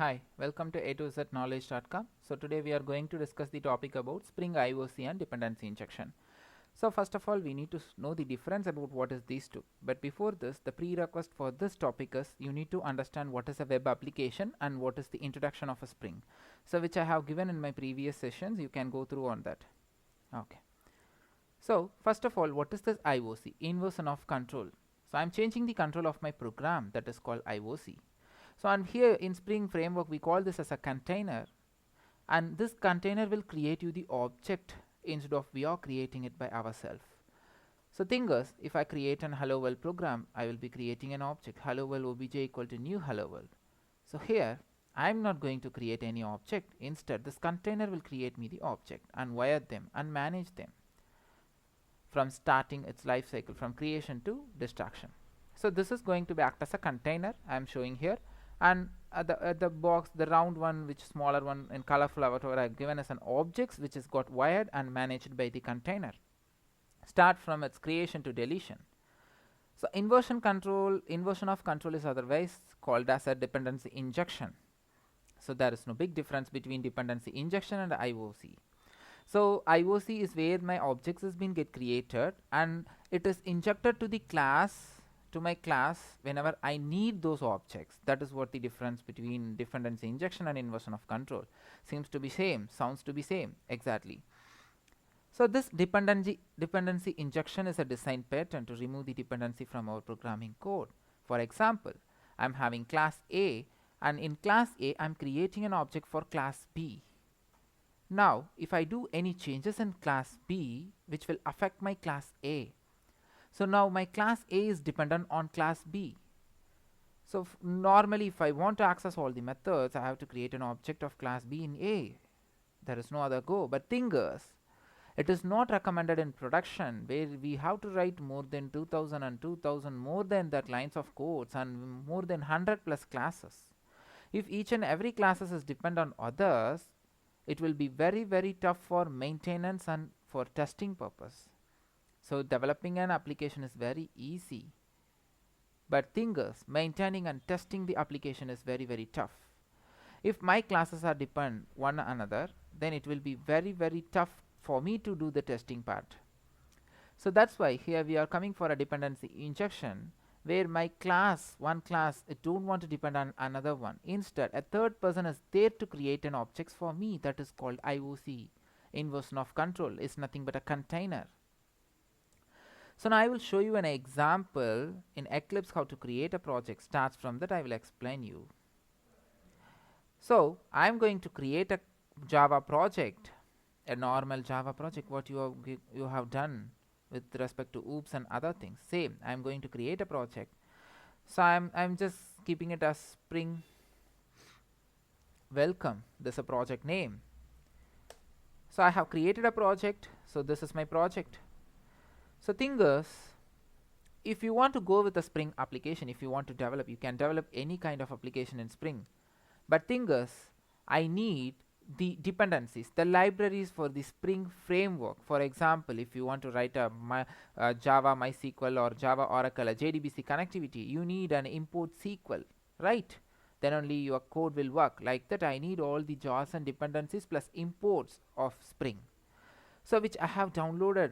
Hi, welcome to A to Z knowledge.com. So today we are going to discuss the topic about Spring IOC and dependency injection. So first of all, we need to know the difference about what is these two. But before this, the prerequisite for this topic is you need to understand what is a web application and what is the introduction of a Spring. So which I have given in my previous sessions. You can go through on that. Okay. So first of all, what is this IOC? Inversion of control. So I'm changing the control of my program, that is called IOC. So and here in Spring framework we call this as a container, and this container will create you the object instead of we are creating it by ourselves. So thing is, if I create an hello world program, I will be creating an object hello world obj equal to new hello world. So here I'm not going to create any object. Instead, this container will create me the object and wire them and manage them from starting its life cycle from creation to destruction. So this is going to be act as a container I am showing here, and at the box, the round one, which smaller one in colorful whatever I have given as an objects which is got wired and managed by the container. Start from its creation to deletion. So inversion of control is otherwise called as a dependency injection. So there is no big difference between dependency injection and IOC. So IOC is where my objects has been get created and it is injected to the class, to my class, whenever I need those objects. That is what the difference between dependency injection and inversion of control. Seems to be same, sounds to be same, exactly. So this dependency injection is a design pattern to remove the dependency from our programming code. For example, I'm having class A, and in class A I'm creating an object for class B. Now if I do any changes in class B which will affect my class A, so now my class A is dependent on class B. So normally if I want to access all the methods, I have to create an object of class B in A. There is no other go. But thing is, it is not recommended in production where we have to write more than 2000 and 2000 more than that lines of codes and more than 100 plus classes. If each and every classes is dependent on others, it will be very tough for maintenance and for testing purpose. So developing an application is very easy, but thing is, maintaining and testing the application is very tough. If my classes are depend one another, then it will be very tough for me to do the testing part. So that's why here we are coming for a dependency injection where my class, one class, it don't want to depend on another one. Instead, a third person is there to create an object for me, that is called IOC. Inversion of control is nothing but a container. So now I will show you an example in Eclipse how to create a project. Starts from that I will explain you. So I'm going to create a Java project, a normal Java project, what you have done with respect to oops and other things. Same, I'm going to create a project. So I'm just keeping it as Spring Welcome. This is a project name. So I have created a project. So this is my project. So thing is, if you want to go with a Spring application, if you want to develop, you can develop any kind of application in Spring. But thing is, I need the dependencies, the libraries for the Spring framework. For example, if you want to write a Java MySQL or Java Oracle, a JDBC connectivity, you need an import SQL, right? Then only your code will work. Like that, I need all the JAWS and dependencies plus imports of Spring. So which I have downloaded.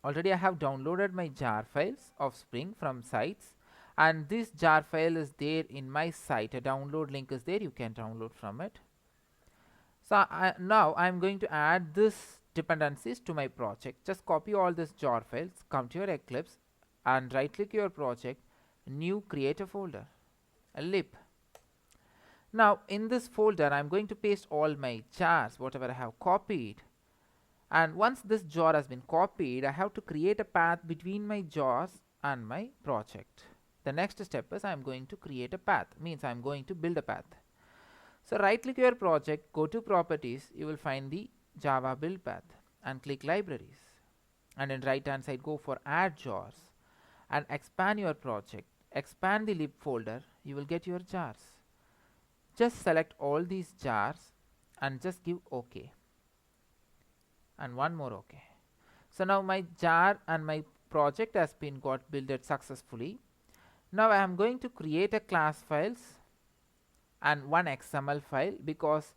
Already I have downloaded my jar files of Spring from sites, and this jar file is there in my site. A download link is there, you can download from it. So now I'm going to add this dependencies to my project. Just copy all these jar files, come to your Eclipse and right click your project, new, create a folder, a lib. Now in this folder I'm going to paste all my jars, whatever I have copied. And once this jar has been copied, I have to create a path between my jars and my project. The next step is I'm going to create a path, means I'm going to build a path. So right click your project, go to properties, you will find the Java build path and click libraries. And in right hand side go for add jars and expand your project. Expand the lib folder, you will get your jars. Just select all these jars and just give OK. And one more OK. So now my jar and my project has been got builded successfully. Now I am going to create a class files and one XML file, because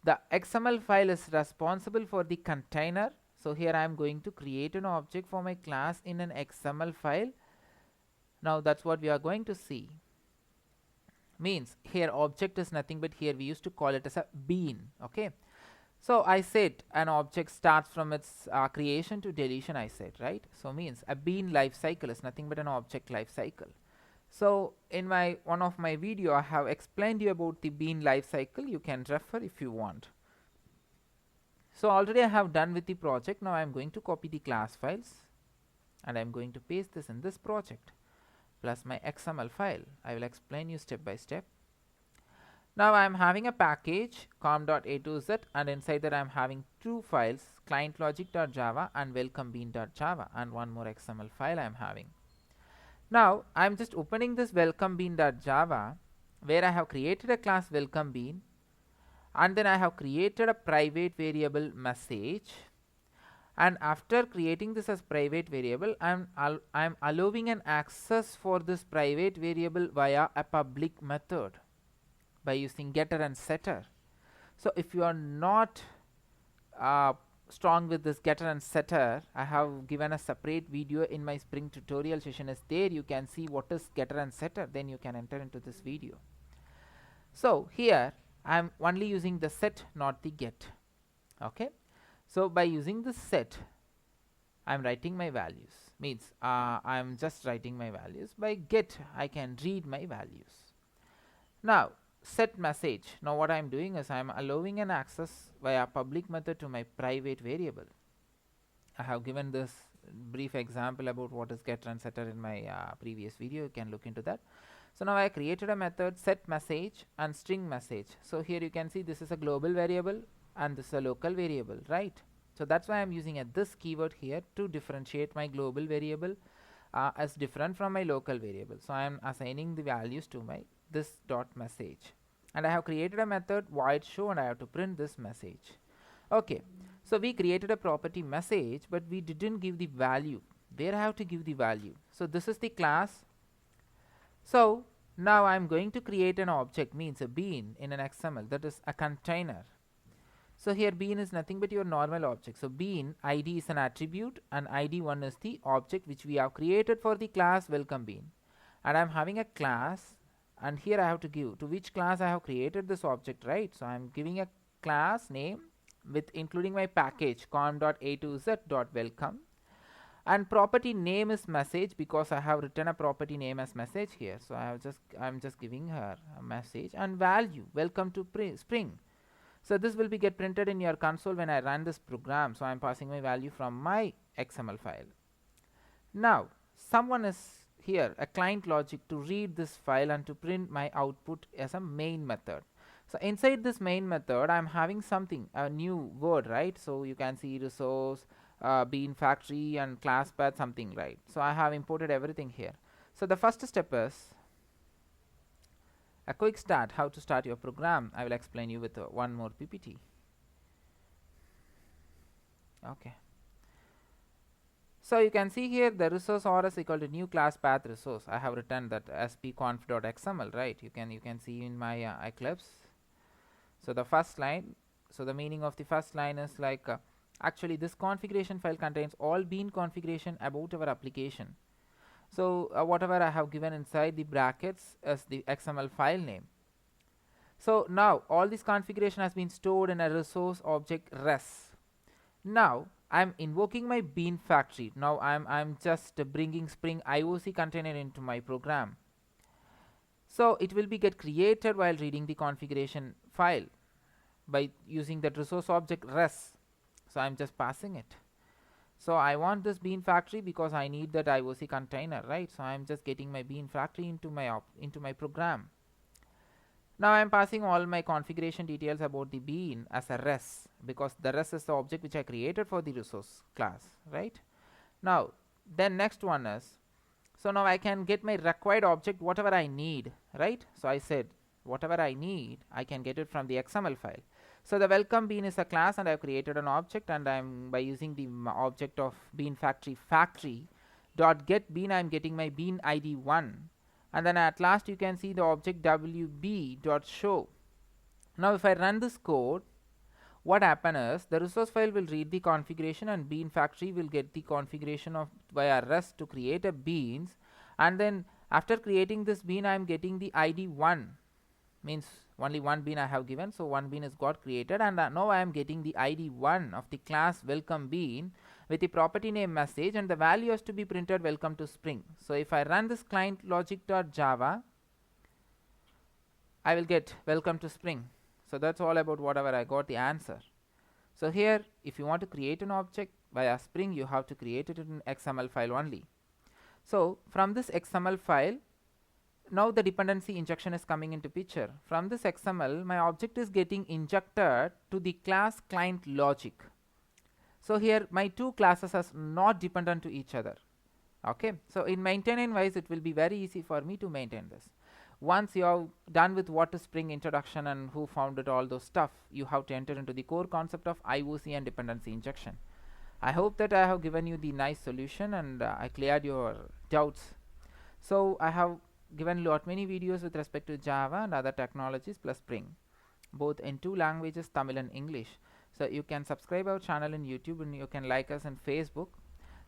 the XML file is responsible for the container. So here I am going to create an object for my class in an XML file. Now that's what we are going to see. Means here object is nothing but, here we used to call it as a bean. Okay, so I said an object starts from its creation to deletion, I said, right? So means a bean life cycle is nothing but an object life cycle. So in one of my video I have explained you about the bean life cycle. You can refer if you want. So already I have done with the project. Now I am going to copy the class files and I am going to paste this in this project plus my XML file. I will explain you step by step. Now I am having a package com.a to z, and inside that I am having two files, clientlogic.java and welcomebean.java, and one more XML file I am having. Now I am just opening this welcomebean.java, where I have created a class welcomebean, and then I have created a private variable message. And after creating this as private variable, I am allowing an access for this private variable via a public method by using getter and setter. So if you are not strong with this getter and setter, I have given a separate video in my Spring tutorial session is there. You can see what is getter and setter, then you can enter into this video. So here I am only using the set, not the get. Okay, so by using the set I am writing my values, means I am just writing my values. By get I can read my values. Now set message, now what I am doing is I am allowing an access via public method to my private variable. I have given this brief example about what is getter and setter in my previous video. You can look into that. So now I created a method set message and string message. So here you can see this is a global variable and this is a local variable, right? So that's why I'm using this keyword here to differentiate my global variable as different from my local variable. So I am assigning the values to my this dot message, and I have created a method void show, and I have to print this message. Okay, so we created a property message, but we didn't give the value. Where I have to give the value? So this is the class. So now I'm going to create an object, means a bean in an XML, that is a container. So here bean is nothing but your normal object. So bean ID is an attribute and ID1 is the object which we have created for the class welcome bean. And I'm having a class, and here I have to give to which class I have created this object, right? So I'm giving a class name with including my package com.a to z.welcome, and property name is message, because I have written a property name as message here. So I'm just giving her a message, and value welcome to Spring. So this will be get printed in your console when I run this program. So I'm passing my value from my XML file. Now someone is here, a client logic, to read this file and to print my output as a main method. So inside this main method I'm having something, a new word, right? So you can see resource, bean factory and class path, something, right? So I have imported everything here. So the first step is a quick start, how to start your program. I will explain you with one more PPT. Okay, so you can see here the resource ors equal to new class path resource. I have written that spconf.xml, right? You can see in my Eclipse. So the first line, so the meaning of the first line is like actually this configuration file contains all bean configuration about our application. So whatever I have given inside the brackets is the XML file name. So now all this configuration has been stored in a resource object res. Now I'm invoking my bean factory. Now I'm just bringing Spring IOC container into my program. So it will be get created while reading the configuration file by using that resource object res. So I'm just passing it. So I want this bean factory because I need that IOC container, right? So I'm just getting my bean factory into my program. Now I'm passing all my configuration details about the bean as a res, because the res is the object which I created for the resource class, right? Now then next one is, so now I can get my required object whatever I need, right? So I said whatever I need I can get it from the XML file. So the welcome bean is a class, and I have created an object, and I'm by using the object of bean factory dot get bean, I'm getting my bean ID1, and then at last you can see the object wb.show. Now if I run this code, what happen is the resource file will read the configuration and bean factory will get the configuration of via rest to create a beans, and then after creating this bean I am getting the id 1, means only one bean I have given, so one bean is got created, and now I am getting the id 1 of the class welcome bean with the property name message, and the value has to be printed welcome to Spring. So if I run this client logic.java, I will get welcome to Spring. So that's all about whatever I got the answer. So here if you want to create an object via Spring, you have to create it in XML file only. So from this XML file, now the dependency injection is coming into picture. From this XML, my object is getting injected to the class client logic. So here my two classes are not dependent to each other. Okay, so in maintenance wise it will be very easy for me to maintain this. Once you are done with what is Spring introduction and who founded all those stuff, you have to enter into the core concept of IOC and dependency injection. I hope that I have given you the nice solution and I cleared your doubts. So I have given lot many videos with respect to Java and other technologies plus Spring, both in two languages, Tamil and English. So you can subscribe our channel in YouTube and you can like us in Facebook.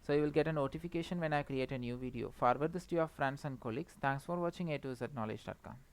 So you will get a notification when I create a new video. Forward this to your friends and colleagues. Thanks for watching A to Z knowledge.com.